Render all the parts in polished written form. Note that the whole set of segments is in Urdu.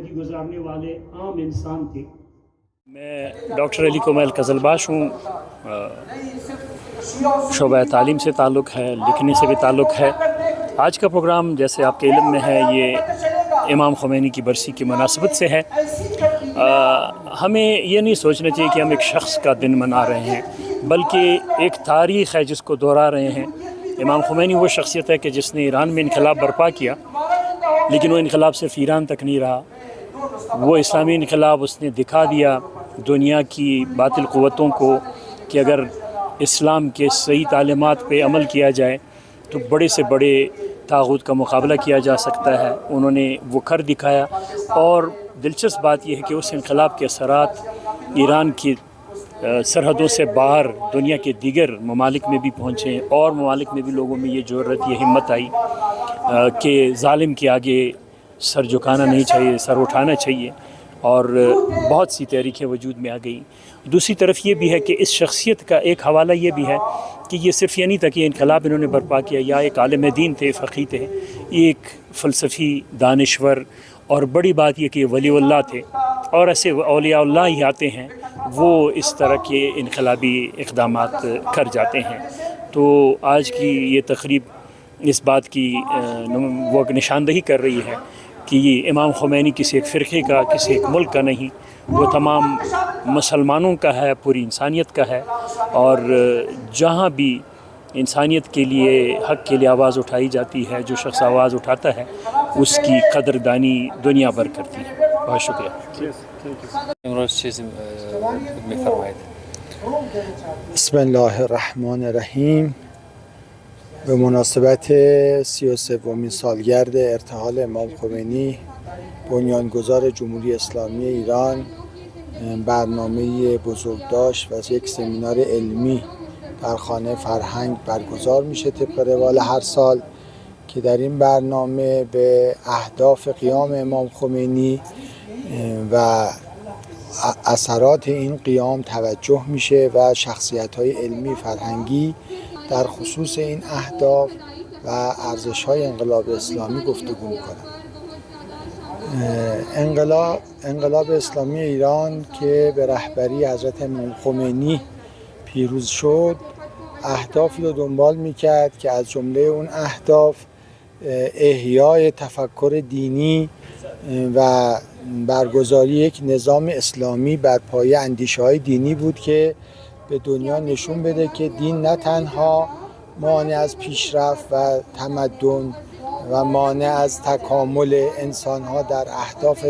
زندگی گزارنے والے عام انسان تھے۔ میں ڈاکٹر علی کمیل قزلباش ہوں، شعبہ تعلیم سے تعلق ہے، لکھنے سے بھی تعلق ہے۔ آج کا پروگرام جیسے آپ کے علم میں ہے یہ امام خمینی کی برسی کی مناسبت سے ہے۔ ہمیں یہ نہیں سوچنا چاہیے کہ ہم ایک شخص کا دن منا رہے ہیں، بلکہ ایک تاریخ ہے جس کو دہرا رہے ہیں۔ امام خمینی وہ شخصیت ہے کہ جس نے ایران میں انقلاب برپا کیا، لیکن وہ انقلاب صرف ایران تک نہیں رہا، وہ اسلامی انقلاب اس نے دکھا دیا دنیا کی باطل قوتوں کو کہ اگر اسلام کے صحیح تعلیمات پہ عمل کیا جائے تو بڑے سے بڑے طاغوت کا مقابلہ کیا جا سکتا ہے۔ انہوں نے وہ کر دکھایا، اور دلچسپ بات یہ ہے کہ اس انقلاب کے اثرات ایران کی سرحدوں سے باہر دنیا کے دیگر ممالک میں بھی پہنچے، اور ممالک میں بھی لوگوں میں یہ جرأت، یہ ہمت آئی کہ ظالم کے آگے سر جھکانا نہیں چاہیے، سر اٹھانا چاہیے، اور بہت سی تحریکیں وجود میں آ گئیں۔ دوسری طرف یہ بھی ہے کہ اس شخصیت کا ایک حوالہ یہ بھی ہے کہ یہ صرف یہ نہیں تھا کہ یہ انقلاب انہوں نے برپا کیا، یا ایک عالم دین تھے، فقیہ تھے، یہ ایک فلسفی، دانشور، اور بڑی بات یہ کہ یہ ولی اللہ تھے، اور ایسے اولیاء اللہ ہی آتے ہیں وہ اس طرح کے انقلابی اقدامات کر جاتے ہیں۔ تو آج کی یہ تقریب اس بات کی وہ نشاندہی کر رہی ہے کہ یہ امام خمینی کسی ایک فرقے کا، کسی ایک ملک کا نہیں، وہ تمام مسلمانوں کا ہے، پوری انسانیت کا ہے، اور جہاں بھی انسانیت کے لیے، حق کے لیے آواز اٹھائی جاتی ہے، جو شخص آواز اٹھاتا ہے اس کی قدردانی دنیا بھر کرتی ہے۔ بہت شکریہ۔ بسم الله الرحمن الرحیم. به مناسبت 33مین سالگرد ارتحال امام خمینی بنیانگذار جمهوری اسلامی ایران برنامه بزرگداشت و یک سمینار علمی در خانه فرهنگ برگزار میشه طبق روال هر سال، که در این برنامه به اهداف قیام امام خمینی و اثرات این قیام توجه میشه و شخصیت‌های علمی فرهنگی در خصوص این اهداف و ارزش‌های انقلاب اسلامی گفتگو میکنن. انقلاب اسلامی ایران که به رهبری حضرت امام خمینی پیروز شد، اهدافی رو دنبال میکرد که از جمله اون اهداف احیای تفکر دینی و برگزاری یک نظام اسلامی بر پایه اندیشه‌های دینی بود که به دنیا نشون بده که دین نه تنها مانع از پیشرفت و تمدن و مانع از تکامل انسان‌ها در اهداف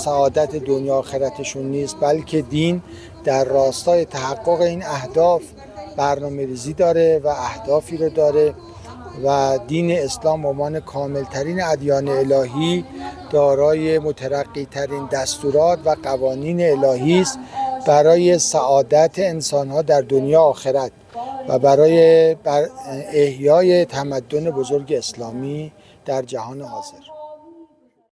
سعادت دنیا آخرتشون نیست، بلکه دین در راستای تحقق این اهداف برنامه‌ریزی داره و اهدافی رو داره، و دین اسلام به عنوان کاملترین ادیان الهی دارای مترقی ترین دستورات و قوانین الهی است برای سعادت انسان‌ها در دنیا آخرت و برای احیای تمدن بزرگ اسلامی در جهان حاضر.